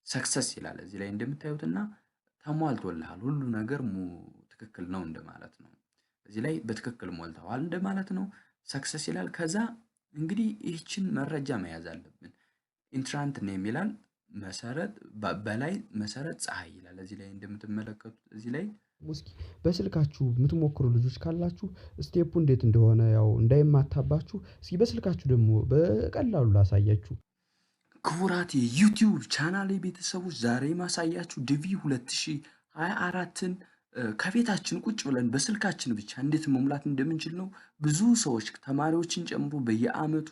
ሰክሰስ ይላል እዚህ ላይ እንደምታዩትና ተሟልቶልሃል ሁሉ ነገር ትክክል ነው እንደማለት ነው። እዚህ ላይ በትክክል ሞልተዋል እንደማለት ነው። ሰክሰስ ይላል። ከዛ እንግዲህ ይህችን መረጃ መያዝ አለብን። ኢንትራንት ኔም ይላል መሰረት በላይ መሰረት ፀሐይ ይላል። እዚህ ላይ እንደምትመለከቱት እዚህ ላይ እስኪ በስልካችሁ የምትሞክሩ ልጆች ካላችሁ ስቴፑ እንዴት እንደሆነ ያው እንዳይማታባችሁ እስኪ በስልካችሁ ደግሞ በቀላሉ ላሳያችሁ። ክቡራት የዩቲዩብ ቻናሌ ቤተሰቦች ዛሬ ማሳያችሁ ዲቪ 2024ን ከቤታችን ቁጭ ብለን በስልካችን ብቻ እንዴት መሙላት እንደምንችል ነው። ብዙ ሰዎች ተማሪዎችን ጨምሮ በየአመቱ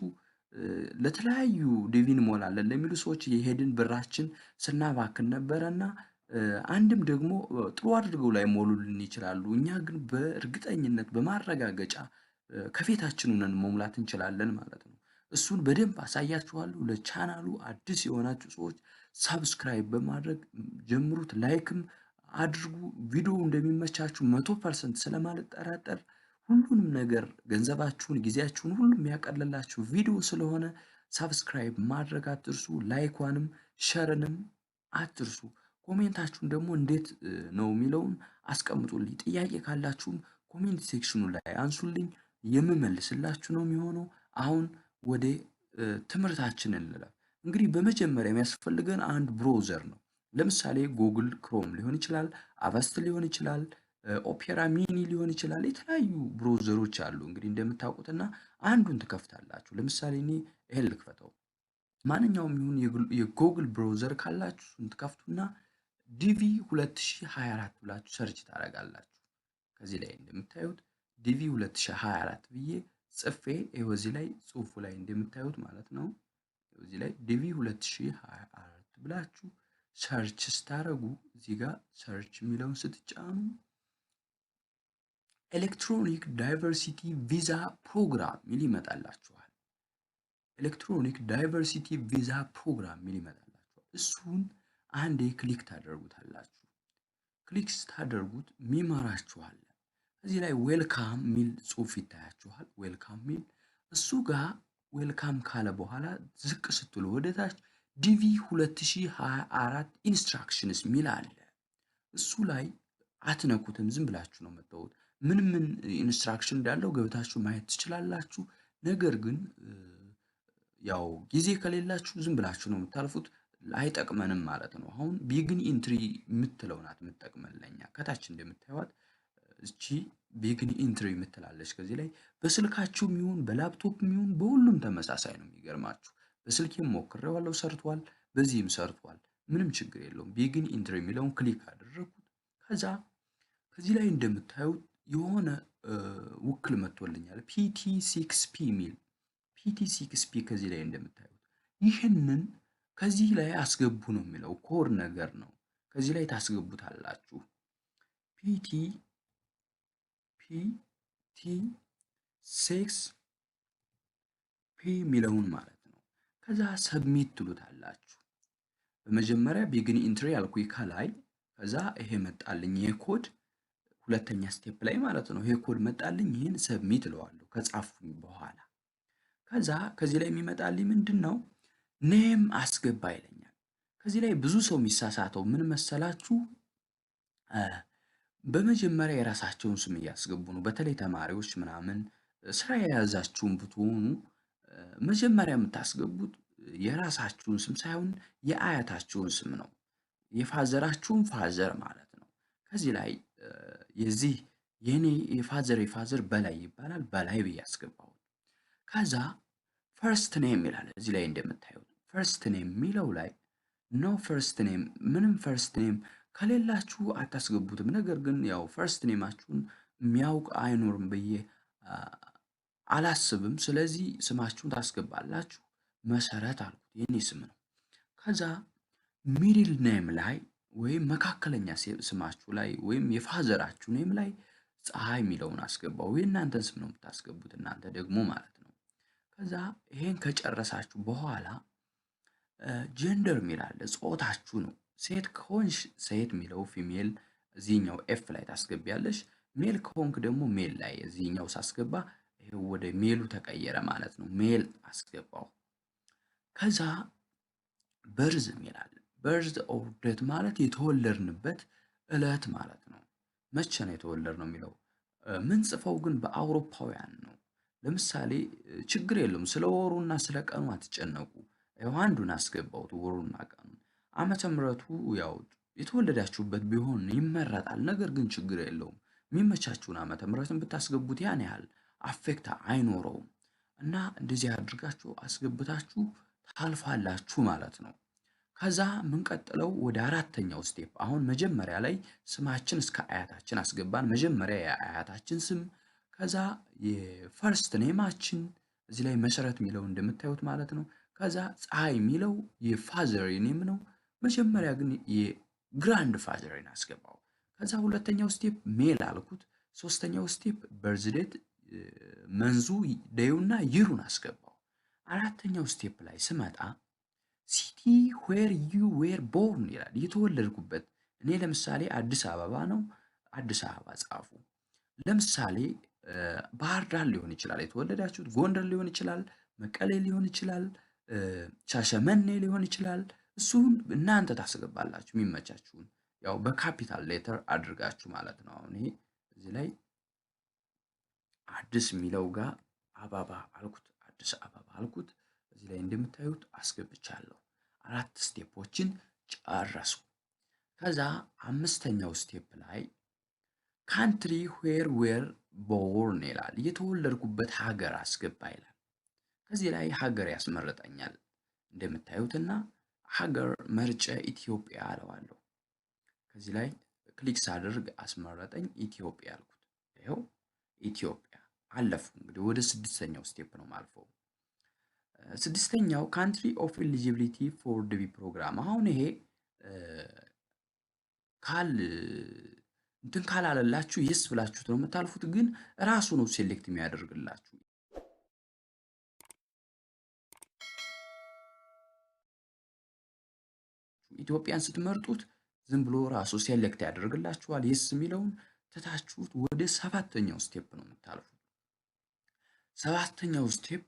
ለተለያዩ ዲቪ እንሞላለን ለሚሉ ሰዎች የሄድን ብራችን ስናባክን ነበረና አንድም ደግሞ ጥሩ አድርገው ላይሞሉልን ይችላሉ። እኛ ግን በእርግጠኝነት በማረጋገጫ ከቤታችን ሆነን መሙላት እንችላለን ማለት ነው። እሱን በደንብ አሳያችኋለሁ። ለቻናሉ አዲስ የሆናችሁ ሰዎች ሰብስክራይብ በማድረግ ጀምሩት፣ ላይክም አድርጉ። ቪዲዮ እንደሚመቻችሁ 100% ስለማልጠራጠር ሁሉንም ነገር ገንዘባችሁን፣ ጊዜያችሁን ሁሉም የሚያቀልላችሁ ቪዲዮ ስለሆነ ሰብስክራይብ ማድረግ አትርሱ። ላይኳንም ሸርንም አትርሱ። ኮሜንታችሁን ደግሞ እንዴት ነው የሚለውን አስቀምጡልኝ። ጥያቄ ካላችሁም ኮሜንት ሴክሽኑ ላይ አንሱልኝ፣ የምመልስላችሁ ነው የሚሆነው። አሁን ወደ ትምህርታችን እንለፍ። እንግዲህ በመጀመሪያ የሚያስፈልገን አንድ ብሮዘር ነው። ለምሳሌ ጉግል ክሮም ሊሆን ይችላል፣ አቨስት ሊሆን ይችላል፣ ኦፔራ ሚኒ ሊሆን ይችላል። የተለያዩ ብሮዘሮች አሉ እንግዲህ እንደምታውቁትና አንዱን ትከፍታላችሁ። ለምሳሌ እኔ ይሄን ልክፈተው። ማንኛውም ይሁን የጉግል ብሮዘር ካላችሁ እሱን ትከፍቱና ዲቪ 2024 ብላችሁ ሰርች ታደርጋላችሁ። ከዚህ ላይ እንደምታዩት ዲቪ 2024 ብዬ ጽፌ ይኸው እዚህ ላይ ጽሁፉ ላይ እንደምታዩት ማለት ነው። እዚህ ላይ ዲቪ 2024 ብላችሁ ሰርች ስታደርጉ እዚህ ጋር ሰርች የሚለውን ስትጫኑ ኤሌክትሮኒክ ዳይቨርሲቲ ቪዛ ፕሮግራም ሚል ይመጣላችኋል። ኤሌክትሮኒክ ዳይቨርሲቲ ቪዛ ፕሮግራም ሚል ይመጣላችኋል። እሱን አንዴ ክሊክ ታደርጉታላችሁ። ክሊክ ስታደርጉት ሚመራችኋል። እዚህ ላይ ዌልካም ሚል ጽሁፍ ይታያችኋል። ዌልካም ሚል እሱ ጋር ዌልካም ካለ በኋላ ዝቅ ስትሉ ወደታች ዲቪ 2024 ኢንስትራክሽንስ ሚል አለ። እሱ ላይ አትነኩትም፣ ዝም ብላችሁ ነው የምትተውት። ምን ኢንስትራክሽን እንዳለው ገብታችሁ ማየት ትችላላችሁ። ነገር ግን ያው ጊዜ ከሌላችሁ ዝም ብላችሁ ነው የምታልፉት። አይጠቅመንም ማለት ነው። አሁን ቢግን ኢንትሪ የምትለው ናት የምትጠቅመን ለኛ። ከታች እንደምታዩት እቺ ቢግን ኢንትሪ የምትላለች። ከዚህ ላይ በስልካችሁም ይሁን በላፕቶፕም ይሁን በሁሉም ተመሳሳይ ነው። የሚገርማችሁ በስልኬም ሞክሬዋለሁ፣ ሰርቷል። በዚህም ሰርቷል። ምንም ችግር የለውም። ቢግን ኢንትሪ የሚለውን ክሊክ አደረኩት። ከዛ ከዚህ ላይ እንደምታዩት የሆነ ውክል መጥቶልኛል። ፒቲ6ፒ ሚል ፒቲ6ፒ ከዚህ ላይ እንደምታዩት ይህንን ከዚህ ላይ አስገቡ ነው የሚለው። ኮድ ነገር ነው። ከዚህ ላይ ታስገቡታላችሁ። ፒቲ ፒቲ6 ፒ የሚለውን ማለት ነው። ከዛ ሰብሚት ትሉታላችሁ። በመጀመሪያ ቢግን ኢንትሪ ያልኩኝ ከላይ፣ ከዛ ይሄ መጣልኝ። ይሄ ኮድ ሁለተኛ ስቴፕ ላይ ማለት ነው። ይሄ ኮድ መጣልኝ። ይህን ሰብሚት እለዋለሁ ከጻፍኩኝ በኋላ። ከዛ ከዚህ ላይ የሚመጣልኝ ምንድን ነው? ኔም አስገባ ይለኛል። ከዚህ ላይ ብዙ ሰው የሚሳሳተው ምን መሰላችሁ? በመጀመሪያ የራሳቸውን ስም እያስገቡ ነው። በተለይ ተማሪዎች ምናምን ስራ የያዛችሁን ብትሆኑ መጀመሪያ የምታስገቡት የራሳችሁን ስም ሳይሆን የአያታችሁን ስም ነው። የፋዘራችሁን ፋዘር ማለት ነው። ከዚህ ላይ የዚህ የኔ የፋዘር በላይ ይባላል። በላይ ብዬ አስገባሁት። ከዛ ፈርስት ኔም ይላል እዚህ ላይ እንደምታዩት። ፈርስት ኔም የሚለው ላይ ኖ ፈርስት ኔም፣ ምንም ፈርስት ኔም ከሌላችሁ አታስገቡትም። ነገር ግን ያው ፈርስት ኔማችሁን የሚያውቅ አይኖርም ብዬ አላስብም። ስለዚህ ስማችሁን ታስገባላችሁ። መሰረት አልኩት፣ የኔ ስም ነው። ከዛ ሚድል ኔም ላይ ወይም መካከለኛ ስማችሁ ላይ ወይም የፋዘራችሁ ኔም ላይ ፀሐይ የሚለውን አስገባው። የእናንተን ስም ነው የምታስገቡት እናንተ ደግሞ ማለት ነው። ከዛ ይሄን ከጨረሳችሁ በኋላ ጀንደር የሚል አለ፣ ጾታችሁ ነው። ሴት ከሆንሽ ሴት የሚለው ፊሜል እዚህኛው ኤፍ ላይ ታስገቢያለሽ። ሜል ከሆንክ ደግሞ ሜል ላይ እዚህኛው ሳስገባ ይሄው ወደ ሜሉ ተቀየረ ማለት ነው። ሜል አስገባው። ከዛ በርዝ የሚል አለ። በርዝ ኦር ዴት ማለት የተወለድንበት እለት ማለት ነው። መቼ ነው የተወለድነው የሚለው ምንጽፈው ግን በአውሮፓውያን ነው። ለምሳሌ ችግር የለውም ስለ ወሩና ስለ ቀኑ አትጨነቁ። ያው አንዱን አስገባሁት ወሩና ቀኑን። ዓመተ ምሕረቱ ያው የተወለዳችሁበት ቢሆን ይመረጣል። ነገር ግን ችግር የለውም። የሚመቻችሁን ዓመተ ምሕረትን ብታስገቡት ያን ያህል አፌክት አይኖረውም። እና እንደዚህ አድርጋችሁ አስገብታችሁ ታልፋላችሁ ማለት ነው። ከዛ የምንቀጥለው ወደ አራተኛው ስቴፕ። አሁን መጀመሪያ ላይ ስማችን እስከ አያታችን አስገባን። መጀመሪያ የአያታችን ስም፣ ከዛ የፈርስት ኔማችን እዚህ ላይ መሰረት የሚለው እንደምታዩት ማለት ነው። ከዛ ፀሐይ የሚለው የፋዘር ኔም ነው። መጀመሪያ ግን የግራንድ ፋዘርን አስገባው። ከዛ ሁለተኛው ስቴፕ ሜል አልኩት። ሶስተኛው ስቴፕ በርዝዴት መንዙ ደዩና ይሩን አስገባው። አራተኛው ስቴፕ ላይ ስመጣ ሲቲ ዌር ዩ ዌር ቦርን ይላል። የተወለድኩበት እኔ ለምሳሌ አዲስ አበባ ነው። አዲስ አበባ ጻፉ። ለምሳሌ ባህር ዳር ሊሆን ይችላል የተወለዳችሁት፣ ጎንደር ሊሆን ይችላል፣ መቀሌ ሊሆን ይችላል፣ ሻሸመኔ ሊሆን ይችላል። እሱን እናንተ ታስገባላችሁ የሚመቻችሁን፣ ያው በካፒታል ሌተር አድርጋችሁ ማለት ነው። አሁን ይሄ እዚህ ላይ አዲስ የሚለው ጋር አበባ አልኩት፣ አዲስ አበባ አልኩት። እዚህ ላይ እንደምታዩት አስገብቻለሁ። አራት ስቴፖችን ጨረሱ። ከዛ አምስተኛው ስቴፕ ላይ ካንትሪ ዌር ዌር ቦርን ይላል። የተወለድኩበት ሀገር አስገባ ይላል። ከዚህ ላይ ሀገር ያስመረጠኛል እንደምታዩትና ሀገር መርጬ ኢትዮጵያ አለዋለሁ። ከዚህ ላይ ክሊክ ሳደርግ አስመረጠኝ፣ ኢትዮጵያ አልኩት። ይኸው ኢትዮጵያ አለፉ። እንግዲህ ወደ ስድስተኛው ስቴፕ ነው ማልፈው። ስድስተኛው ካንትሪ ኦፍ ኤሊጂቢሊቲ ፎር ዲቪ ፕሮግራም። አሁን ይሄ እንትን ካላለላችሁ የስ ብላችሁት ነው የምታልፉት፣ ግን ራሱ ነው ሴሌክት የሚያደርግላችሁ። ኢትዮጵያን ስትመርጡት ዝም ብሎ ራሱ ሴሌክት ያደርግላችኋል። የስ የሚለውን ትታችሁት ወደ ሰባተኛው ስቴፕ ነው የምታልፉት። ሰባተኛው ስቴፕ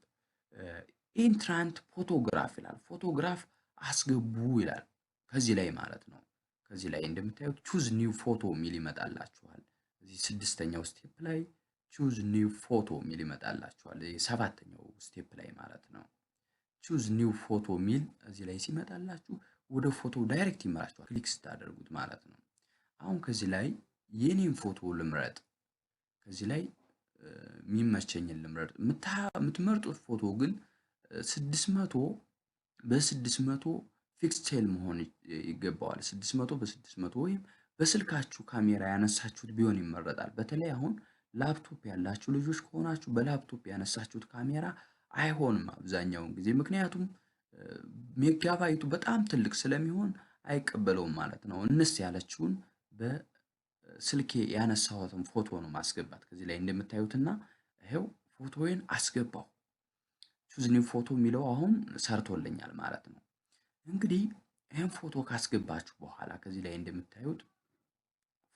ኢንትራንት ፎቶግራፍ ይላል። ፎቶግራፍ አስገቡ ይላል ከዚህ ላይ ማለት ነው። ከዚህ ላይ እንደምታዩት ቹዝ ኒው ፎቶ የሚል ይመጣላችኋል። እዚህ ስድስተኛው ስቴፕ ላይ ቹዝ ኒው ፎቶ የሚል ይመጣላችኋል። ሰባተኛው ስቴፕ ላይ ማለት ነው። ቹዝ ኒው ፎቶ የሚል እዚህ ላይ ሲመጣላችሁ ወደ ፎቶ ዳይሬክት ይመራችኋል ክሊክ ስታደርጉት ማለት ነው። አሁን ከዚህ ላይ የኔን ፎቶ ልምረጥ። ከዚህ ላይ የሚመቸኝን ልምረጥ። የምትመርጡት ፎቶ ግን 600 በ600 ፒክሴል መሆን ይገባዋል። 600 በ600 ወይም በስልካችሁ ካሜራ ያነሳችሁት ቢሆን ይመረጣል። በተለይ አሁን ላፕቶፕ ያላችሁ ልጆች ከሆናችሁ በላፕቶፕ ያነሳችሁት ካሜራ አይሆንም አብዛኛውን ጊዜ፣ ምክንያቱም ሜጋባይቱ በጣም ትልቅ ስለሚሆን አይቀበለውም ማለት ነው። እንስ ያለችውን በስልኬ ያነሳሁትን ፎቶ ነው ማስገባት። ከዚህ ላይ እንደምታዩትና ይሄው ፎቶዬን አስገባው። ቹዝ ኒው ፎቶ የሚለው አሁን ሰርቶልኛል ማለት ነው። እንግዲህ ይህን ፎቶ ካስገባችሁ በኋላ ከዚህ ላይ እንደምታዩት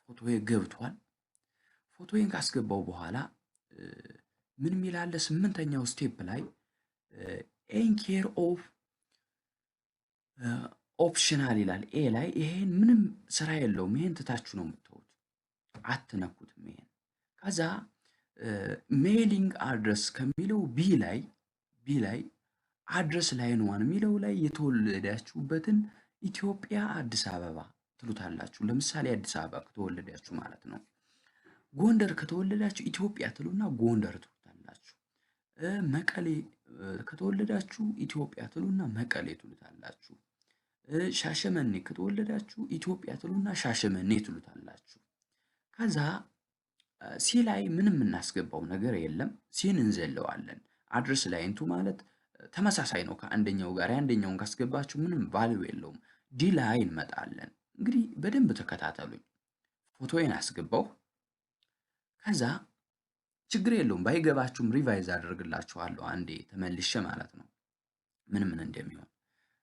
ፎቶዬ ገብቷል። ፎቶዬን ካስገባው በኋላ ምን የሚል አለ? ስምንተኛው ስቴፕ ላይ ኤን ኬር ኦፍ ኦፕሽናል ይላል። ኤ ላይ ይሄን ምንም ስራ የለውም። ይሄን ትታችሁ ነው የምትተውት፣ አትነኩትም ይሄን። ከዛ ሜሊንግ አድረስ ከሚለው ቢ ላይ አድረስ ላይን ዋን የሚለው ላይ የተወለዳችሁበትን ኢትዮጵያ አዲስ አበባ ትሉታላችሁ። ለምሳሌ አዲስ አበባ ከተወለዳችሁ ማለት ነው። ጎንደር ከተወለዳችሁ ኢትዮጵያ ትሉና ጎንደር ትሉታላችሁ። መቀሌ ከተወለዳችሁ ኢትዮጵያ ትሉና መቀሌ ትሉታላችሁ። ሻሸመኔ ከተወለዳችሁ ኢትዮጵያ ትሉና ሻሸመኔ ትሉታላችሁ። ከዛ ሲ ላይ ምንም የምናስገባው ነገር የለም። ሲን እንዘለዋለን። አድረስ ላይንቱ ማለት ተመሳሳይ ነው ከአንደኛው ጋር። የአንደኛውን ካስገባችሁ ምንም ቫልዩ የለውም። ዲ ላይ እንመጣለን። እንግዲህ በደንብ ተከታተሉኝ። ፎቶዬን አስገባው። ከዛ ችግር የለውም ባይገባችሁም ሪቫይዝ አደርግላችኋለሁ አንዴ ተመልሼ ማለት ነው ምን እንደሚሆን።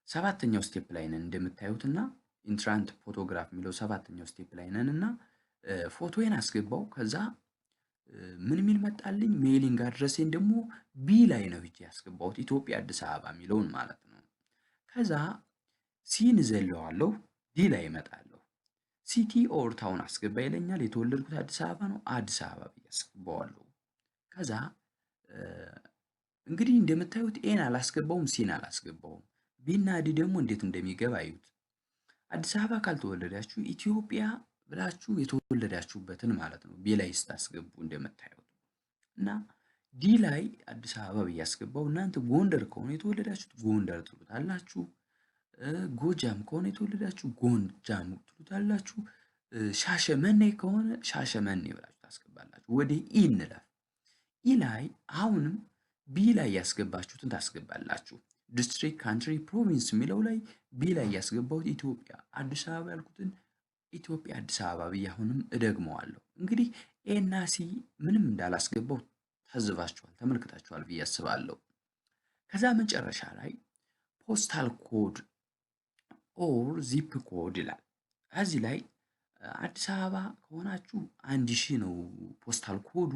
ሰባተኛው ስቴፕ ላይ ነን እንደምታዩትና ኢንትራንት ፎቶግራፍ የሚለው ሰባተኛው ስቴፕ ላይ ነን እና ፎቶዬን አስገባው። ከዛ ምን የሚል መጣልኝ? ሜሊንግ አድረሴን ደግሞ ቢ ላይ ነው ሂጄ ያስገባሁት ኢትዮጵያ አዲስ አበባ የሚለውን ማለት ነው። ከዛ ሲን ዘለዋለሁ፣ ዲ ላይ እመጣለሁ። ሲቲ ኦር ታውን አስገባ ይለኛል። የተወለድኩት አዲስ አበባ ነው። አዲስ አበባ ብዬ አስገባዋለሁ። ከዛ እንግዲህ እንደምታዩት ኤን አላስገባውም፣ ሲን አላስገባውም። ቢና ዲ ደግሞ እንዴት እንደሚገባ አዩት። አዲስ አበባ ካልተወለዳችሁ ኢትዮጵያ ብላችሁ የተወለዳችሁበትን ማለት ነው ቢ ላይ ስታስገቡ እንደምታዩት እና ዲ ላይ አዲስ አበባ ብዬ አስገባው። እናንተ ጎንደር ከሆነ የተወለዳችሁት ጎንደር ትሉታላችሁ። ጎጃም ከሆነ የተወለዳችሁ ጎጃም ትሉታላችሁ። ሻሸመኔ ከሆነ ሻሸመኔ ብላችሁ ታስገባላችሁ። ወደ ኢ እንለፍ። ኢ ላይ አሁንም ቢ ላይ ያስገባችሁትን ታስገባላችሁ። ዲስትሪክት፣ ካንትሪ፣ ፕሮቪንስ የሚለው ላይ ቢ ላይ ያስገባሁት ኢትዮጵያ አዲስ አበባ ያልኩትን ኢትዮጵያ አዲስ አበባ ብዬ አሁንም እደግመዋለሁ። እንግዲህ ኤ እና ሲ ምንም እንዳላስገባው ታዝባችኋል፣ ተመልክታችኋል ብዬ አስባለሁ። ከዛ መጨረሻ ላይ ፖስታል ኮድ ኦር ዚፕ ኮድ ይላል። እዚህ ላይ አዲስ አበባ ከሆናችሁ 1000 ነው ፖስታል ኮዱ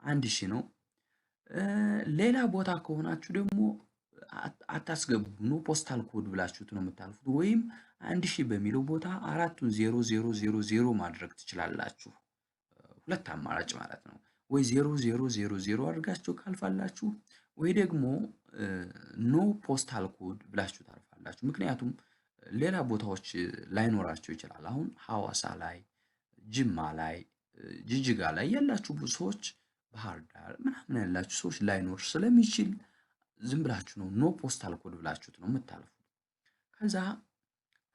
1000 ነው። ሌላ ቦታ ከሆናችሁ ደግሞ አታስገቡ ነው ፖስታል ኮድ ብላችሁት ነው የምታልፉት። ወይም 1000 በሚለው ቦታ 4ቱን 0000 ማድረግ ትችላላችሁ። ሁለት አማራጭ ማለት ነው። ወይ 0000 አድርጋችሁ ካልፋላችሁ ወይ ደግሞ ኖ ፖስታል ኮድ ብላችሁ ታልፋላችሁ። ምክንያቱም ሌላ ቦታዎች ላይኖራቸው ይችላል። አሁን ሐዋሳ ላይ፣ ጅማ ላይ፣ ጅጅጋ ላይ ያላችሁ ብዙ ሰዎች፣ ባህር ዳር ምናምን ያላችሁ ሰዎች ላይኖር ስለሚችል ዝም ብላችሁ ነው ኖ ፖስታል ኮድ ብላችሁት ነው የምታልፉት። ከዛ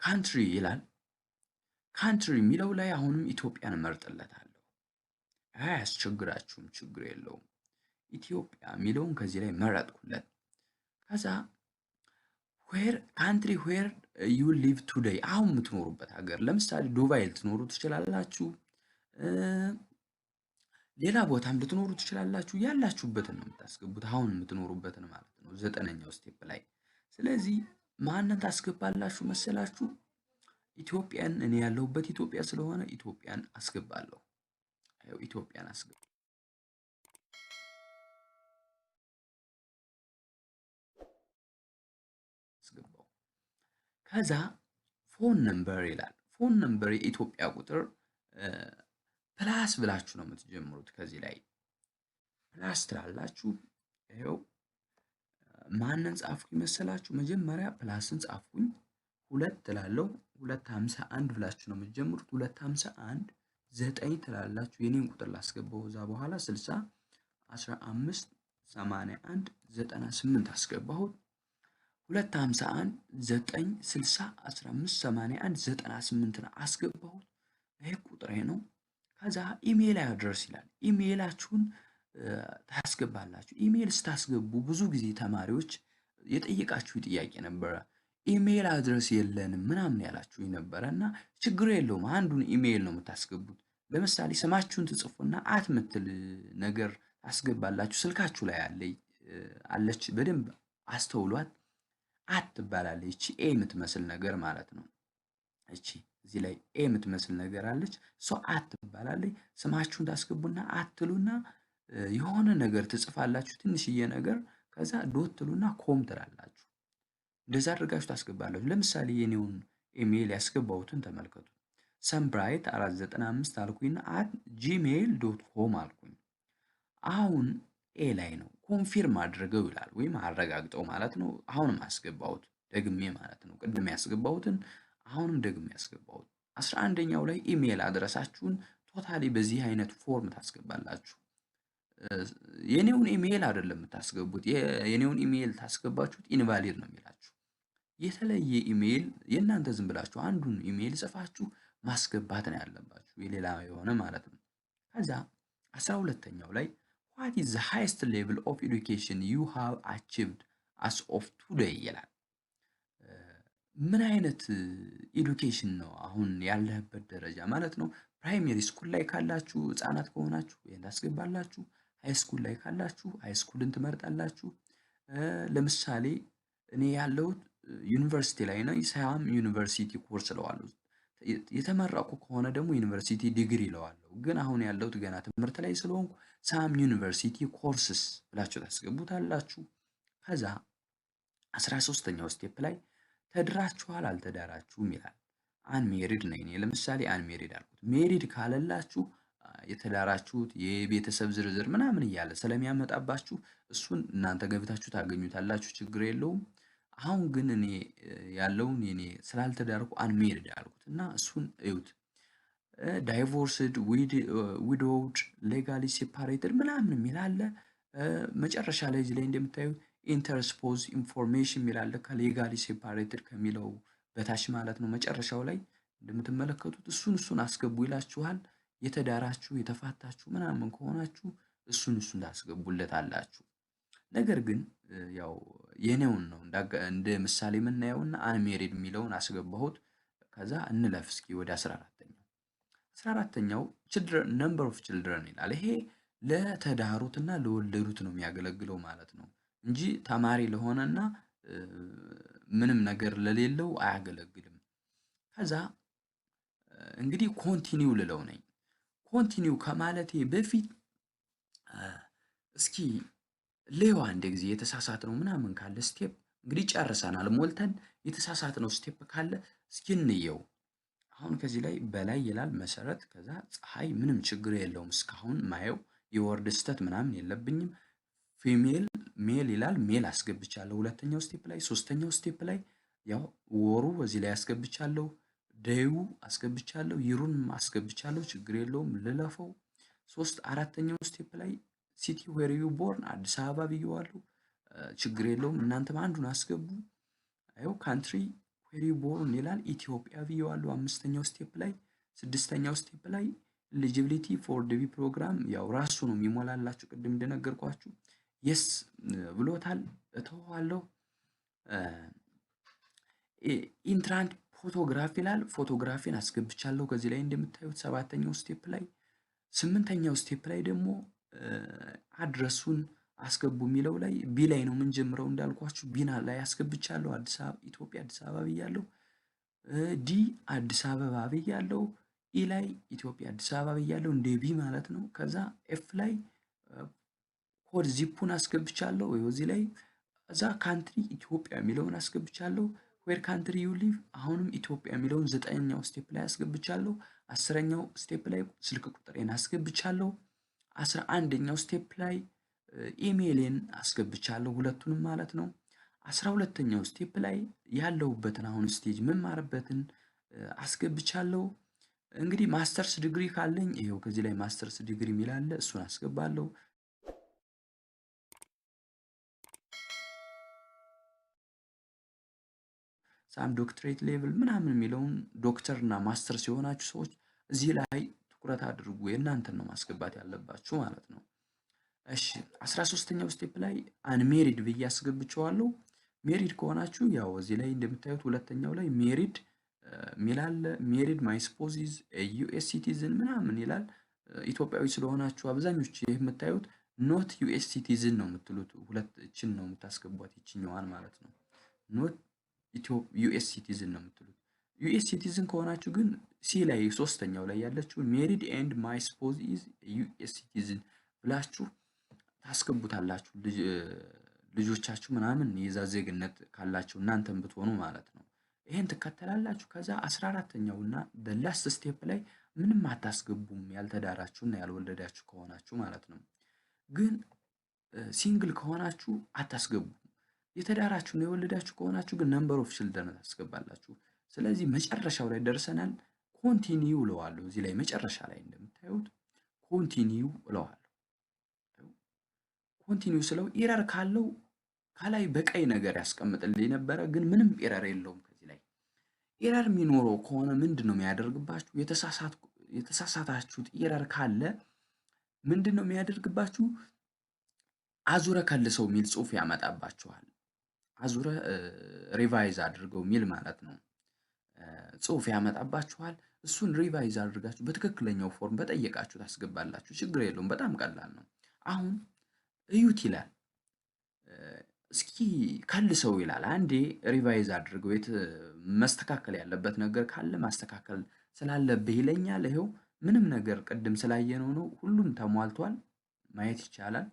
ካንትሪ ይላል። ካንትሪ የሚለው ላይ አሁንም ኢትዮጵያን እመርጥለታለሁ። አያስቸግራችሁም፣ ችግር የለውም። ኢትዮጵያ የሚለውን ከዚህ ላይ መረጥኩለት። ከዛ ዌር ካንትሪ ዌር ዩ ሊቭ ቱዴይ፣ አሁን የምትኖሩበት ሀገር፣ ለምሳሌ ዱባይ ልትኖሩ ትችላላችሁ። ሌላ ቦታም ልትኖሩ ትችላላችሁ። ያላችሁበትን ነው የምታስገቡት፣ አሁን የምትኖሩበትን ማለት ነው፣ 9ኛው ስቴፕ ላይ። ስለዚህ ማንን ታስገባላችሁ መሰላችሁ? ኢትዮጵያን። እኔ ያለሁበት ኢትዮጵያ ስለሆነ ኢትዮጵያን አስገባለሁ። ኢትዮጵያን አስገባው። ከዛ ፎን ነምበር ይላል። ፎን ነምበር የኢትዮጵያ ቁጥር ፕላስ ብላችሁ ነው የምትጀምሩት። ከዚህ ላይ ፕላስ ትላላችሁ። ይኸው ማንን ጻፍኩኝ መሰላችሁ? መጀመሪያ ፕላስን ጻፍኩኝ። 2 ትላለሁ። 251 ብላችሁ ነው የምትጀምሩት። 251 9 ትላላችሁ። የኔን ቁጥር ላስገባው እዛ በኋላ 60 15 81 98 አስገባሁት። 251 9 60 15 81 98 አስገባሁት። ይሄ ቁጥሬ ነው። ከዛ ኢሜል አድረስ ይላል። ኢሜላችሁን ታስገባላችሁ። ኢሜል ስታስገቡ ብዙ ጊዜ ተማሪዎች የጠየቃችሁ ጥያቄ ነበረ። ኢሜል አድረስ የለንም ምናምን ያላችሁ ነበረ እና ችግር የለውም። አንዱን ኢሜል ነው የምታስገቡት። ለምሳሌ ስማችሁን ትጽፉና አት ምትል ነገር ታስገባላችሁ። ስልካችሁ ላይ አለች፣ በደንብ አስተውሏት። አት ትባላለች። እቺ ኤ የምትመስል ነገር ማለት ነው። እቺ እዚህ ላይ ኤ የምትመስል ነገር አለች። ሶ አት ትባላለች። ስማችሁን ታስገቡና አትሉና የሆነ ነገር ትጽፋላችሁ፣ ትንሽዬ ነገር። ከዛ ዶት ትሉና ኮም ትላላችሁ። እንደዛ አድርጋችሁ ታስገባላችሁ። ለምሳሌ የኔውን ኢሜል ያስገባሁትን ተመልከቱ። ሰምብራይት 495 አልኩኝና አት gmail.com አልኩኝ። አሁን ኤ ላይ ነው ኮንፊርም አድርገው ይላል፣ ወይም አረጋግጠው ማለት ነው። አሁንም አስገባሁት ደግሜ ማለት ነው። ቅድም ያስገባሁትን አሁንም ደግሜ ያስገባሁት። 11ኛው ላይ ኢሜል አድረሳችሁን ቶታሊ በዚህ አይነት ፎርም ታስገባላችሁ። የኔውን ኢሜል አይደለም የምታስገቡት። የኔውን ኢሜል ታስገባችሁት ኢንቫሊድ ነው የሚላችሁ። የተለየ ኢሜል የእናንተ ዝም ብላችሁ አንዱን ኢሜል ጽፋችሁ ማስገባት ነው ያለባችሁ፣ የሌላ የሆነ ማለት ነው። ከዛ 12ኛው ላይ what is the highest level of education you have achieved as of today ይላል። ምን አይነት ኤዱኬሽን ነው አሁን ያለህበት ደረጃ ማለት ነው። ፕራይመሪ ስኩል ላይ ካላችሁ ህፃናት ከሆናችሁ ይሄን ታስገባላችሁ። ሃይ ስኩል ላይ ካላችሁ ሃይ ስኩልን ትመርጣላችሁ። ለምሳሌ እኔ ያለሁት ዩኒቨርሲቲ ላይ ነው። ሳም ዩኒቨርሲቲ ኮርስ እለዋለሁ። የተመረቁ ከሆነ ደግሞ ዩኒቨርሲቲ ዲግሪ እለዋለሁ። ግን አሁን ያለሁት ገና ትምህርት ላይ ስለሆንኩ ሳም ዩኒቨርሲቲ ኮርስስ ብላችሁ ታስገቡታላችሁ። ከዛ 13ኛው ስቴፕ ላይ ተድራችኋል አልተዳራችሁም ይላል። አንሜሪድ ነኝ እኔ ለምሳሌ አንሜሪድ አልኩት። ሜሪድ ካለላችሁ የተዳራችሁት የቤተሰብ ዝርዝር ምናምን እያለ ስለሚያመጣባችሁ እሱን እናንተ ገብታችሁ ታገኙታላችሁ፣ ችግር የለውም። አሁን ግን እኔ ያለውን የኔ ስላልተዳርኩ አንሜሪድ አልኩት እና እሱን እዩት። ዳይቮርስድ፣ ዊዶውድ፣ ሌጋሊ ሴፓሬትድ ምናምን የሚል አለ። መጨረሻ ላይ እዚህ ላይ እንደምታዩት ኢንተርስፖዝ ኢንፎርሜሽን የሚል አለ ከሌጋሊ ሴፓሬትድ ከሚለው በታች ማለት ነው። መጨረሻው ላይ እንደምትመለከቱት እሱን አስገቡ ይላችኋል። የተዳራችሁ የተፋታችሁ ምናምን ከሆናችሁ እሱን ታስገቡለታላችሁ። ነገር ግን ያው የኔውን ነው እንደ ምሳሌ የምናየውና አንሜሪድ የሚለውን አስገባሁት። ከዛ እንለፍ እስኪ ወደ 14ኛው 14ኛው ችልድረን ነምበር ኦፍ ችልድረን ይላል። ይሄ ለተዳሩትና ለወለዱት ነው የሚያገለግለው ማለት ነው እንጂ ተማሪ ለሆነና ምንም ነገር ለሌለው አያገለግልም። ከዛ እንግዲህ ኮንቲኒው ልለው ነኝ። ኮንቲኒው ከማለቴ በፊት እስኪ ሌዋ አንድ ጊዜ የተሳሳት ነው ምናምን ካለ ስቴፕ እንግዲህ ጨርሰናል ሞልተን የተሳሳት ነው ስቴፕ ካለ እስኪ እንየው። አሁን ከዚህ ላይ በላይ ይላል መሰረት፣ ከዛ ፀሐይ ምንም ችግር የለውም እስካሁን ማየው የወርድ ስተት ምናምን የለብኝም። ፊሜል ሜል ይላል ሜል አስገብቻለሁ ሁለተኛው ስቴፕ ላይ። ሶስተኛው ስቴፕ ላይ ያው ወሩ እዚህ ላይ አስገብቻለሁ፣ ደዩ አስገብቻለሁ፣ ይሩን አስገብቻለሁ፣ ችግር የለውም ልለፈው። አራተኛው ስቴፕ ላይ ሲቲ ዌር ዩ ቦርን አዲስ አበባ ብየዋለሁ፣ ችግር የለውም እናንተም አንዱን አስገቡ። ያው ካንትሪ ዌር ዩ ቦርን ይላል ኢትዮጵያ ብየዋለሁ አምስተኛው ስቴፕ ላይ። ስድስተኛው ስቴፕ ላይ ኤሊጂቢሊቲ ፎር ዲቪ ፕሮግራም ያው ራሱ ነው የሚሞላላችሁ ቅድም እንደነገርኳችሁ። የስ ብሎታል እተዋለሁ። ኢንትራንት ፎቶግራፍ ይላል ፎቶግራፊን አስገብቻለሁ ከዚህ ላይ እንደምታዩት ሰባተኛው ስቴፕ ላይ። ስምንተኛው ስቴፕ ላይ ደግሞ አድረሱን አስገቡ የሚለው ላይ ቢ ላይ ነው የምንጀምረው እንዳልኳችሁ ቢና ላይ አስገብቻለሁ አዲስ አበባ ኢትዮጵያ አዲስ አበባ ብያለሁ። ዲ አዲስ አበባ ብያለሁ። ኢ ላይ ኢትዮጵያ አዲስ አበባ ብያለሁ እንደ ቢ ማለት ነው። ከዛ ኤፍ ላይ ኮድ ዚፑን አስገብቻለሁ እዚህ ላይ። እዛ ካንትሪ ኢትዮጵያ የሚለውን አስገብቻለሁ። ዌር ካንትሪ ዩ ሊቭ አሁንም ኢትዮጵያ የሚለውን 9ኛው ስቴፕ ላይ አስገብቻለሁ። 10ኛው ስቴፕ ላይ ስልክ ቁጥሬን አስገብቻለሁ። 11ኛው ስቴፕ ላይ ኢሜይሌን አስገብቻለሁ ሁለቱንም ማለት ነው። 12ኛው ስቴፕ ላይ ያለሁበትን አሁን ስቴጅ መማርበትን አስገብቻለሁ። እንግዲህ ማስተርስ ዲግሪ ካለኝ ይሄው ከዚህ ላይ ማስተርስ ዲግሪ የሚል አለ እሱን አስገባለሁ። ሳም ዶክትሬት ሌቭል ምናምን የሚለውን ዶክተር እና ማስተር ሲሆናችሁ ሰዎች እዚህ ላይ ትኩረት አድርጉ። የእናንተን ነው ማስገባት ያለባችሁ ማለት ነው። እሺ 13ኛው ስቴፕ ላይ አንሜሪድ ብዬ አስገብቼዋለሁ። ሜሪድ ከሆናችሁ ያው እዚህ ላይ እንደምታዩት ሁለተኛው ላይ ሜሪድ ሚላል ሜሪድ ማይ ስፖዝ ኢዝ ዩኤስ ሲቲዝን ምናምን ይላል። ኢትዮጵያዊ ስለሆናችሁ አብዛኞቹ ይህ የምታዩት ኖት ዩኤስ ሲቲዝን ነው የምትሉት። ሁለችን ነው የምታስገቧት ይችኛዋን ማለት ነው። ኖት ዩኤስ ሲቲዝን ነው የምትሉት። ዩኤስ ሲቲዝን ከሆናችሁ ግን ሲ ላይ ሶስተኛው ላይ ያለችው ሜሪድ ኤንድ ማይ ስፖዝ ኢዝ ዩኤስ ሲቲዝን ብላችሁ ታስገቡታላችሁ። ልጆቻችሁ ምናምን የዛ ዜግነት ካላችሁ እናንተም ብትሆኑ ማለት ነው። ይሄን ትከተላላችሁ። ከዛ 14ኛው እና በላስት ስቴፕ ላይ ምንም አታስገቡም ያልተዳራችሁና ያልወለዳችሁ ከሆናችሁ ማለት ነው። ግን ሲንግል ከሆናችሁ አታስገቡም። የተዳራችሁና የወለዳችሁ ከሆናችሁ ግን ነምበር ኦፍ ችልድረን ታስገባላችሁ። ስለዚህ መጨረሻው ላይ ደርሰናል። ኮንቲኒው እለዋለሁ። እዚህ ላይ መጨረሻ ላይ እንደምታዩት ኮንቲኒው እለዋለሁ። ኮንቲኒው ስለው ኤረር ካለው ከላይ በቀይ ነገር ያስቀምጥልኝ ነበረ፣ ግን ምንም ኤረር የለውም። ከዚህ ላይ ኤረር የሚኖረው ከሆነ ምንድን ነው የሚያደርግባችሁ? የተሳሳታችሁት ኤረር ካለ ምንድን ነው የሚያደርግባችሁ? አዙረ ከልሰው የሚል ጽሑፍ ያመጣባችኋል። አዙረ ሪቫይዝ አድርገው የሚል ማለት ነው ጽሑፍ ያመጣባችኋል። እሱን ሪቫይዝ አድርጋችሁ በትክክለኛው ፎርም በጠየቃችሁ ታስገባላችሁ። ችግር የለውም። በጣም ቀላል ነው። አሁን እዩት ይላል። እስኪ ከልሰው ይላል። አንዴ ሪቫይዝ አድርገው መስተካከል ያለበት ነገር ካለ ማስተካከል ስላለብህ ይለኛል። ይኸው ምንም ነገር ቅድም ስላየነው ነው። ሁሉም ተሟልቷል፣ ማየት ይቻላል።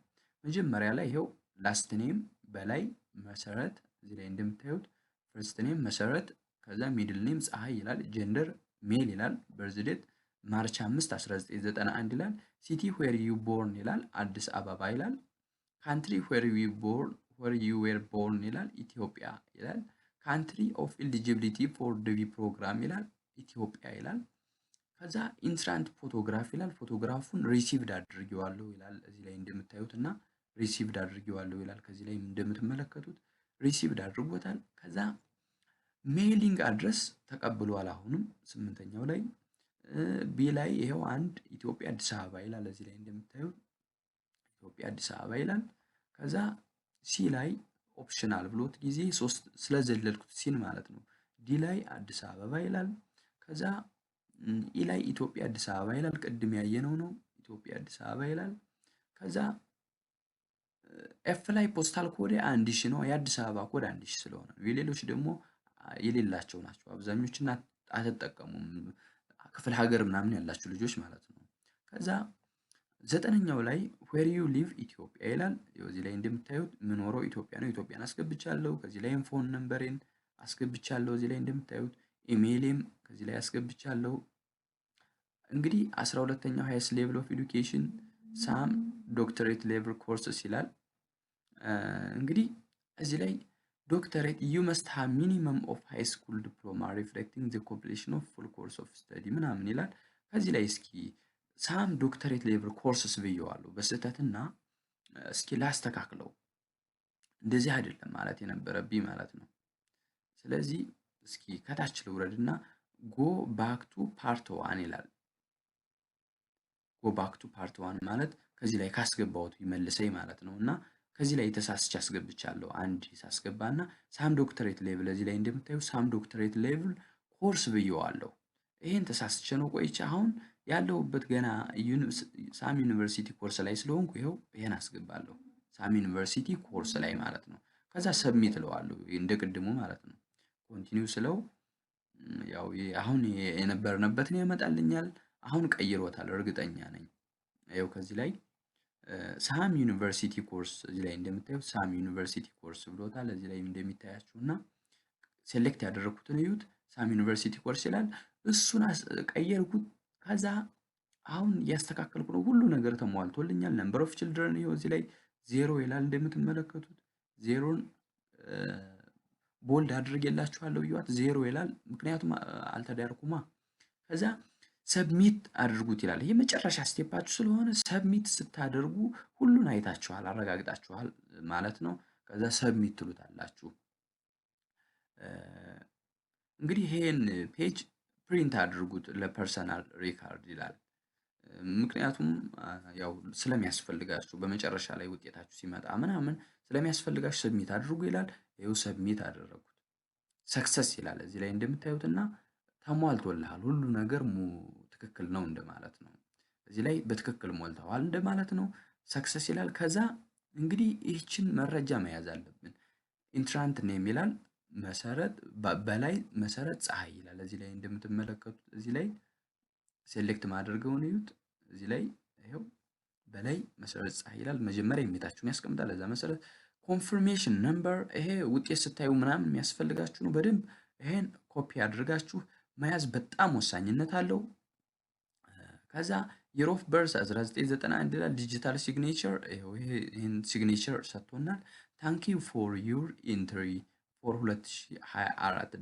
መጀመሪያ ላይ ይኸው ላስት ኔም በላይ መሰረት እዚህ ላይ እንደምታዩት ፈርስት ኔም መሰረት፣ ከዛ ሚድል ኔም ፀሐይ ይላል፣ ጀንደር ሜል ይላል፣ በርዝ ዴት ማርች 5 1991 ይላል፣ ሲቲ ዌር ዩ ቦርን ይላል፣ አዲስ አበባ ይላል፣ ካንትሪ ዌር ዩ ዌር ቦርን ይላል፣ ኢትዮጵያ ይላል፣ ካንትሪ ኦፍ ኤሊጂቢሊቲ ፎር ዲቪ ፕሮግራም ይላል፣ ኢትዮጵያ ይላል። ከዛ ኢንትራንት ፎቶግራፍ ይላል፣ ፎቶግራፉን ሪሲቭድ አድርጌዋለሁ ይላል እዚህ ላይ እንደምታዩት እና ሪሲቭድ አድርጌዋለሁ ይላል ከዚህ ላይ እንደምትመለከቱት ሪሲቭድ አድርጎታል። ከዛ ሜይሊንግ አድረስ ተቀብሏል። አሁንም ስምንተኛው ላይ ቢ ላይ ይሄው አንድ ኢትዮጵያ አዲስ አበባ ይላል እዚህ ላይ እንደምታዩት ኢትዮጵያ አዲስ አበባ ይላል። ከዛ ሲ ላይ ኦፕሽናል ብሎት ጊዜ 3 ስለዘለልኩት ሲን ማለት ነው። ዲ ላይ አዲስ አበባ ይላል። ከዛ ኢ ላይ ኢትዮጵያ አዲስ አበባ ይላል። ቅድም ያየነው ነው ኢትዮጵያ አዲስ አበባ ይላል። ከዛ ኤፍ ላይ ፖስታል ኮድ 1000 ነው። የአዲስ አበባ ኮድ 1000 ስለሆነ ነው። የሌሎች ደግሞ የሌላቸው ናቸው። አብዛኞቹና አትጠቀሙም ክፍለ ሀገር ምናምን ያላችሁ ልጆች ማለት ነው። ከዛ ዘጠነኛው ላይ ዌር ዩ ሊቭ ኢትዮጵያ ይላል። እዚህ ላይ እንደምታዩት የምኖረው ኢትዮጵያ ነው። ኢትዮጵያን አስገብቻለሁ። ከዚህ ላይ ፎን ነምበሬን አስገብቻለሁ። እዚህ ላይ እንደምታዩት ኢሜይሌም ከዚህ ላይ አስገብቻለሁ። እንግዲህ 12ኛው ሃይስት ሌቭል ኦፍ ኤዱኬሽን ሳም ዶክተሬት ሌቭል ኮርስስ ይላል። እንግዲህ እዚህ ላይ ዶክተሬት ዩ መስት ሃቭ ሚኒመም ኦፍ ሃይ ስኩል ዲፕሎማ ሪፍሌክቲንግ ዘ ኮምፕሊሽን ኦፍ ፉል ኮርስ ኦፍ ስተዲ ምናምን ይላል። ከዚህ ላይ እስኪ ሳም ዶክተሬት ሌቭል ኮርስስ ብየዋለሁ በስህተትና እስኪ ላስተካክለው። እንደዚህ አይደለም ማለት የነበረብኝ ማለት ነው። ስለዚህ እስኪ ከታች ልውረድና ጎ ባክ ቱ ፓርት ዋን ይላል። ጎ ባክ ቱ ፓርት ዋን ማለት ከዚህ ላይ ካስገባሁት ይመልሰኝ ማለት ነው። እና ከዚህ ላይ ተሳስቼ አስገብቻለሁ። አንድ ሳስገባና ሳም ዶክተሬት ሌቭል እዚህ ላይ እንደምታዩ ሳም ዶክተሬት ሌቭል ኮርስ ብየዋለሁ። ይሄን ተሳስቼ ነው ቆይቼ አሁን ያለሁበት ገና ሳም ዩኒቨርሲቲ ኮርስ ላይ ስለሆንኩ ይኸው ይሄን አስገባለሁ። ሳም ዩኒቨርሲቲ ኮርስ ላይ ማለት ነው። ከዛ ሰብሚት እለዋለሁ እንደ ቅድሙ ማለት ነው። ኮንቲኒው ስለው ያው አሁን የነበርንበትን ያመጣልኛል። አሁን ቀይሮታል እርግጠኛ ነኝ። ይኸው ከዚህ ላይ ሳም ዩኒቨርሲቲ ኮርስ እዚህ ላይ እንደምታዩት ሳም ዩኒቨርሲቲ ኮርስ ብሎታል። እዚህ ላይ እንደሚታያችሁና ሴሌክት ያደረኩትን እዩት። ሳም ዩኒቨርሲቲ ኮርስ ይላል። እሱን ቀየርኩት። ከዛ አሁን እያስተካከልኩ ነው። ሁሉ ነገር ተሟልቶልኛል። ነምበር ኦፍ ችልድረን ይኸው እዚህ ላይ 0 ይላል እንደምትመለከቱት። ዜሮን ቦልድ አድርጌላችኋለሁ እዩዋት። 0 ይላል ምክንያቱም አልተዳርኩማ። ከዛ ሰብሚት አድርጉት ይላል። ይሄ መጨረሻ ስቴፓችሁ ስለሆነ ሰብሚት ስታደርጉ ሁሉን አይታችኋል አረጋግጣችኋል ማለት ነው። ከዛ ሰብሚት ትሉታላችሁ። እንግዲህ ይሄን ፔጅ ፕሪንት አድርጉት ለፐርሰናል ሪካርድ ይላል። ምክንያቱም ያው ስለሚያስፈልጋችሁ በመጨረሻ ላይ ውጤታችሁ ሲመጣ ምናምን ስለሚያስፈልጋችሁ ሰብሚት አድርጉ ይላል። ይኸው ሰብሚት አደረጉት። ሰክሰስ ይላል እዚህ ላይ እንደምታዩትና ተሟልቶልሃል ሁሉ ነገር ትክክል ነው እንደማለት ነው። እዚህ ላይ በትክክል ሞልተዋል እንደማለት ነው። ሰክሰስ ይላል። ከዛ እንግዲህ ይህችን መረጃ መያዝ አለብን። ኢንትራንት ኔም ይላል። መሰረት በላይ መሰረት ፀሐይ ይላል። እዚህ ላይ እንደምትመለከቱት እዚህ ላይ ሴሌክት ማድረገውን እዩት። እዚህ ላይ ይሄው በላይ መሰረት ፀሐይ ይላል። መጀመሪያ የሚታችሁን ያስቀምጣል። ለዛ መሰረት ኮንፈርሜሽን ነምበር ይሄ ውጤት ስታዩ ምናምን የሚያስፈልጋችሁ ነው። በደንብ ይሄን ኮፒ አድርጋችሁ መያዝ በጣም ወሳኝነት አለው። ከዛ የር ኦፍ በርዝ 1991 ይላል። ዲጂታል ሲግኔቸር ይሄን ሲግኔቸር ሰጥቶናል። ታንክ ዩ ፎር ዩር ኢንትሪ ፎር 2024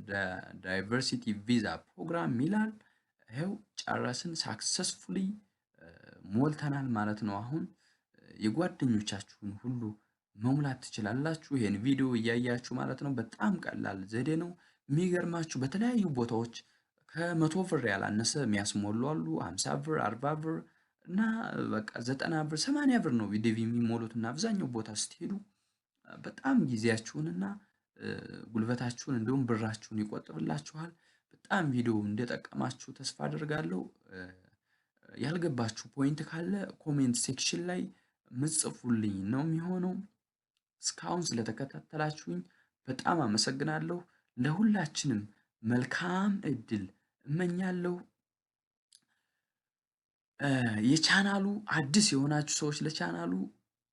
ዳይቨርሲቲ ቪዛ ፕሮግራም ይላል። ይሄው ጨረስን። ሳክሰስፉሊ ሞልተናል ማለት ነው። አሁን የጓደኞቻችሁን ሁሉ መሙላት ትችላላችሁ። ይሄን ቪዲዮ እያያችሁ ማለት ነው። በጣም ቀላል ዘዴ ነው። የሚገርማችሁ በተለያዩ ቦታዎች ከ100 ብር ያላነሰ የሚያስሞሉ አሉ። 50 ብር፣ 40 ብር እና በቃ 90 ብር፣ 80 ብር ነው ዲቪ የሚሞሉት እና አብዛኛው ቦታ ስትሄዱ በጣም ጊዜያችሁንና ጉልበታችሁን እንዲሁም ብራችሁን ይቆጥብላችኋል። በጣም ቪዲዮ እንደጠቀማችሁ ተስፋ አደርጋለሁ። ያልገባችሁ ፖይንት ካለ ኮሜንት ሴክሽን ላይ ምጽፉልኝ ነው የሚሆነው። እስካሁን ስለተከታተላችሁኝ በጣም አመሰግናለሁ። ለሁላችንም መልካም እድል እመኛለሁ። የቻናሉ አዲስ የሆናችሁ ሰዎች ለቻናሉ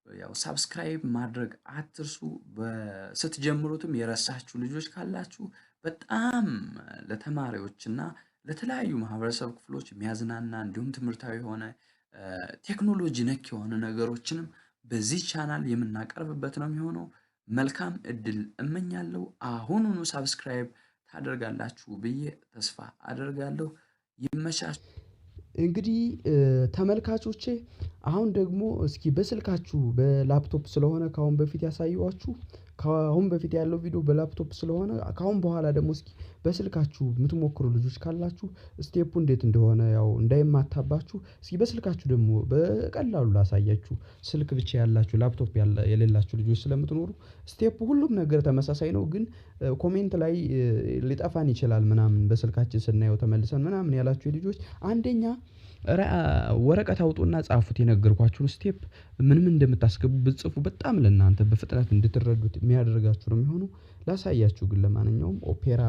ያው ሳብስክራይብ ማድረግ አትርሱ። ስትጀምሩትም የረሳችሁ ልጆች ካላችሁ በጣም ለተማሪዎችና ለተለያዩ ማህበረሰብ ክፍሎች የሚያዝናና እንዲሁም ትምህርታዊ የሆነ ቴክኖሎጂ ነክ የሆነ ነገሮችንም በዚህ ቻናል የምናቀርብበት ነው የሚሆነው። መልካም እድል እመኛለሁ። አሁኑኑ ሳብስክራይብ ታደርጋላችሁ ብዬ ተስፋ አደርጋለሁ። ይመቻችሁ። እንግዲህ ተመልካቾቼ አሁን ደግሞ እስኪ በስልካችሁ በላፕቶፕ ስለሆነ ከአሁን በፊት ያሳየኋችሁ ከአሁን በፊት ያለው ቪዲዮ በላፕቶፕ ስለሆነ ከአሁን በኋላ ደግሞ እስኪ በስልካችሁ የምትሞክሩ ልጆች ካላችሁ ስቴፑ እንዴት እንደሆነ ያው እንዳይማታባችሁ እስኪ በስልካችሁ ደግሞ በቀላሉ ላሳያችሁ። ስልክ ብቻ ያላችሁ ላፕቶፕ የሌላችሁ ልጆች ስለምትኖሩ ስቴፑ ሁሉም ነገር ተመሳሳይ ነው። ግን ኮሜንት ላይ ሊጠፋን ይችላል ምናምን በስልካችን ስናየው ተመልሰን ምናምን ያላችሁ ልጆች አንደኛ ወረቀት አውጡና ጻፉት። የነገርኳችሁን ስቴፕ ምን እንደምታስገቡ ብትጽፉ በጣም ለእናንተ በፍጥነት እንድትረዱት የሚያደርጋችሁ ነው የሚሆነው። ላሳያችሁ ግን ለማንኛውም ኦፔራ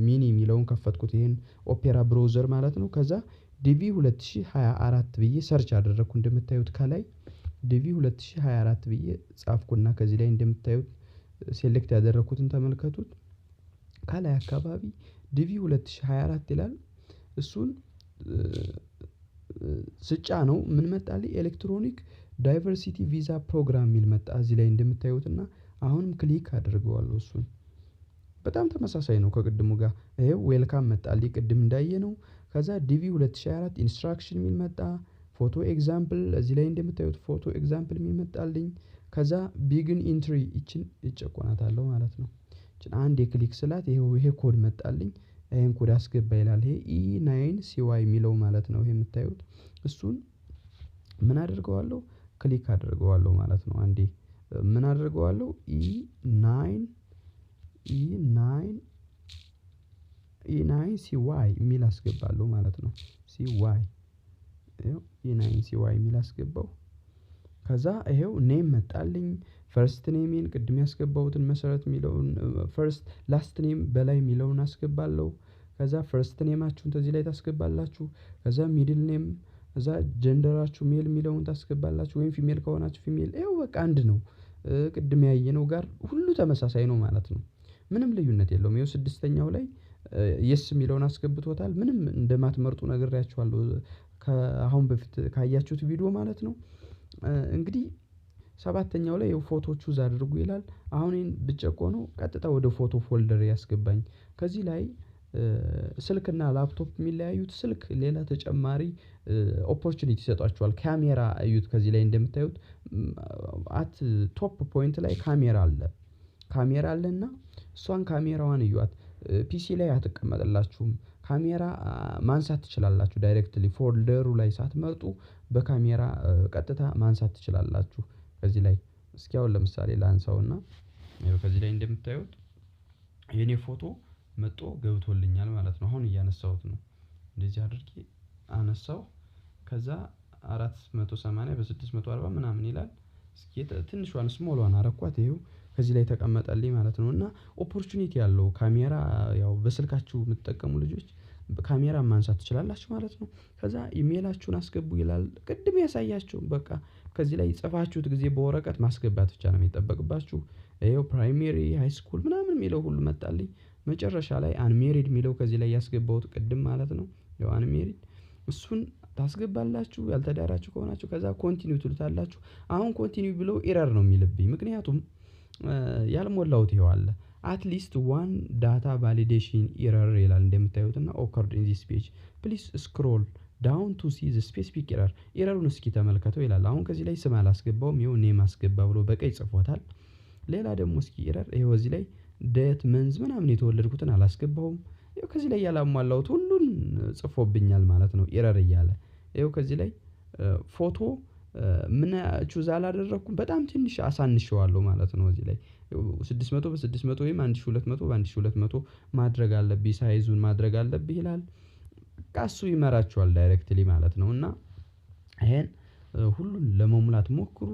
ሚኒ የሚለውን ከፈትኩት። ይሄን ኦፔራ ብራውዘር ማለት ነው። ከዛ ዲቪ 2024 ብዬ ሰርች አደረኩ። እንደምታዩት ከላይ ዲቪ 2024 ብዬ ጻፍኩና ከዚህ ላይ እንደምታዩት ሴሌክት ያደረኩትን ተመልከቱት። ከላይ አካባቢ ዲቪ 2024 ይላል። እሱን ስጫ ነው ምን መጣልኝ? ኤሌክትሮኒክ ዳይቨርሲቲ ቪዛ ፕሮግራም የሚል መጣ እዚህ ላይ እንደምታዩትና አሁንም ክሊክ አድርገዋለሁ። እሱን በጣም ተመሳሳይ ነው ከቅድሙ ጋር። ይሄው ዌልካም መጣልኝ ቅድም እንዳየነው። ከዛ ዲቪ 2024 ኢንስትራክሽን የሚል መጣ። ፎቶ ኤግዛምፕል እዚህ ላይ እንደምታዩት ፎቶ ኤግዛምፕል የሚል መጣልኝ። ከዛ ቢግን ኢንትሪ ይችን እጨቆናታለሁ ማለት ነው። ይችን አንድ የክሊክ ስላት ይሄ ኮድ መጣልኝ። ይሄን ኮድ አስገባ ይላል። ይሄ E9CY የሚለው ማለት ነው። ይሄ የምታዩት እሱን ምን አደርገዋለሁ? ክሊክ አደርገዋለሁ ማለት ነው። አንዴ ምን አደርገዋለሁ? E9CY የሚል አስገባለሁ ማለት ነው። CY E9CY የሚል አስገባው። ከዛ ይሄው ኔም መጣልኝ። ፈርስት ኔሜን ቅድም ያስገባሁትን መሰረት የሚለውን ፈርስት ላስት ኔም በላይ የሚለውን አስገባለሁ። ከዛ ፈርስት ኔማችሁን እዚህ ላይ ታስገባላችሁ። ከዛ ሚድል ኔም ከዛ ጀንደራችሁ ሜል የሚለውን ታስገባላችሁ ወይም ፊሜል ከሆናችሁ ፊሜል ይኸው በቃ አንድ ነው። ቅድም ያየነው ጋር ሁሉ ተመሳሳይ ነው ማለት ነው። ምንም ልዩነት የለውም። ይኸው ስድስተኛው ላይ የስ የሚለውን አስገብቶታል። ምንም እንደማትመርጡ ነግሬያችኋለሁ ከአሁን በፊት ካያችሁት ቪዲዮ ማለት ነው። እንግዲህ ሰባተኛው ላይ ፎቶ ቹዝ አድርጉ ይላል። አሁን ይሄን ብጨቆነው ቀጥታ ወደ ፎቶ ፎልደር ያስገባኝ። ከዚህ ላይ ስልክና ላፕቶፕ የሚለያዩት ስልክ ሌላ ተጨማሪ ኦፖርቹኒቲ ይሰጧቸዋል። ካሜራ እዩት። ከዚህ ላይ እንደምታዩት አት ቶፕ ፖይንት ላይ ካሜራ አለ። ካሜራ አለና እሷን ካሜራዋን እዩት። ፒሲ ላይ አትቀመጥላችሁም። ካሜራ ማንሳት ትችላላችሁ። ዳይሬክትሊ ፎልደሩ ላይ ሳትመርጡ በካሜራ ቀጥታ ማንሳት ትችላላችሁ። ከዚህ ላይ እስኪ አሁን ለምሳሌ ላንሳውና ከዚህ ላይ እንደምታዩት የኔ ፎቶ መጦ ገብቶልኛል ማለት ነው። አሁን እያነሳሁት ነው። እንደዚህ አድርጌ አነሳው። ከዛ 480 በ640 ምናምን ይላል። እስኪ ትንሿን ስሞሏን አረኳት። ይሄው ከዚህ ላይ ተቀመጠልኝ ማለት ነው። እና ኦፖርቹኒቲ ያለው ካሜራ ያው በስልካችሁ የምትጠቀሙ ልጆች ካሜራ ማንሳት ትችላላችሁ ማለት ነው። ከዛ ኢሜላችሁን አስገቡ ይላል። ቅድም ያሳያችሁ በቃ ከዚህ ላይ ጽፋችሁት ጊዜ በወረቀት ማስገባት ብቻ ነው የሚጠበቅባችሁ። ይሄው ፕራይሜሪ ሃይ ስኩል ምናምን የሚለው ሁሉ መጣልኝ። መጨረሻ ላይ አንሜሪድ የሚለው ከዚህ ላይ ያስገባሁት ቅድም ማለት ነው። ያው አንሜሪድ እሱን ታስገባላችሁ ያልተዳራችሁ ከሆናችሁ። ከዛ ኮንቲኒው ትሉታላችሁ። አሁን ኮንቲኒው ብለው ኤረር ነው የሚልብኝ። ምክንያቱም ያልሞላሁት ይኸው አለ አትሊስት ዋን ዳታ ቫሊዴሽን ኤረር ይላል እንደምታዩትና ኦከርድ ኢን ዚስ ፔጅ ፕሊዝ ስክሮል ዳውን ቱ ሲ ዘ ስፔሲፊክ ኤረር። ኤረሩን እስኪ ተመልከተው ይላል። አሁን ከዚህ ላይ ስም አላስገባውም። ይኸው ኔም አስገባ ብሎ በቀይ ጽፎታል። ሌላ ደግሞ እስኪ ኤረር ይኸው እዚህ ላይ ዴት መንዝ ምናምን የተወለድኩትን አላስገባውም። ይኸው ከዚህ ላይ ያላሟላሁት ሁሉን ጽፎብኛል ማለት ነው ኤረር እያለ። ይኸው ከዚህ ላይ ፎቶ ምን ቹዝ አላደረኩም። በጣም ትንሽ አሳንሼዋለሁ ማለት ነው። እዚህ ላይ 600 በ600 ወይም 1200 በ1200 ማድረግ አለብኝ ሳይዙን ማድረግ አለብኝ ይላል። በቃ እሱ ይመራችኋል ዳይሬክትሊ ማለት ነው። እና ይሄን ሁሉን ለመሙላት ሞክሩ።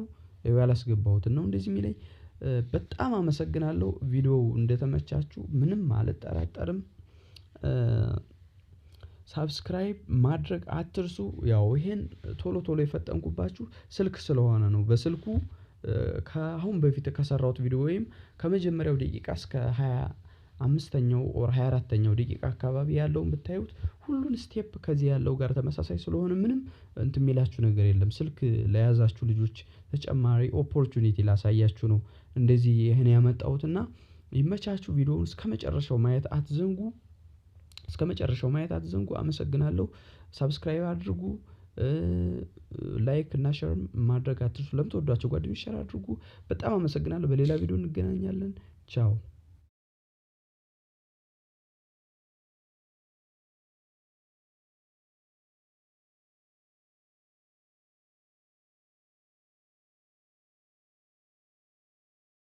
ይኸው ያላስገባሁትን ነው እንደዚህ የሚለኝ። በጣም አመሰግናለሁ። ቪዲዮው እንደተመቻችሁ ምንም አልጠራጠርም። ሳብስክራይብ ማድረግ አትርሱ። ያው ይሄን ቶሎ የፈጠንኩባችሁ ስልክ ስለሆነ ነው። በስልኩ ከአሁን በፊት ከሰራሁት ቪዲዮ ወይም ከመጀመሪያው ደቂቃ እስከ 25ኛው ኦር 24ኛው ደቂቃ አካባቢ ያለውን ብታዩት ሁሉን ስቴፕ ከዚህ ያለው ጋር ተመሳሳይ ስለሆነ ምንም እንትን የሚላችሁ ነገር የለም። ስልክ ለያዛችሁ ልጆች ተጨማሪ ኦፖርቹኒቲ ላሳያችሁ ነው እንደዚህ ይሄን ያመጣሁትና ይመቻችሁ። ቪዲዮውን እስከመጨረሻው ማየት አትዘንጉ። እስከመጨረሻው ማየት አትዘንጉ። አመሰግናለሁ። ሰብስክራይብ አድርጉ። ላይክ እና ሼር ማድረግ አትርሱ። ለምትወዷቸው ጓደኞች ሼር አድርጉ። በጣም አመሰግናለሁ። በሌላ ቪዲዮ እንገናኛለን። ቻው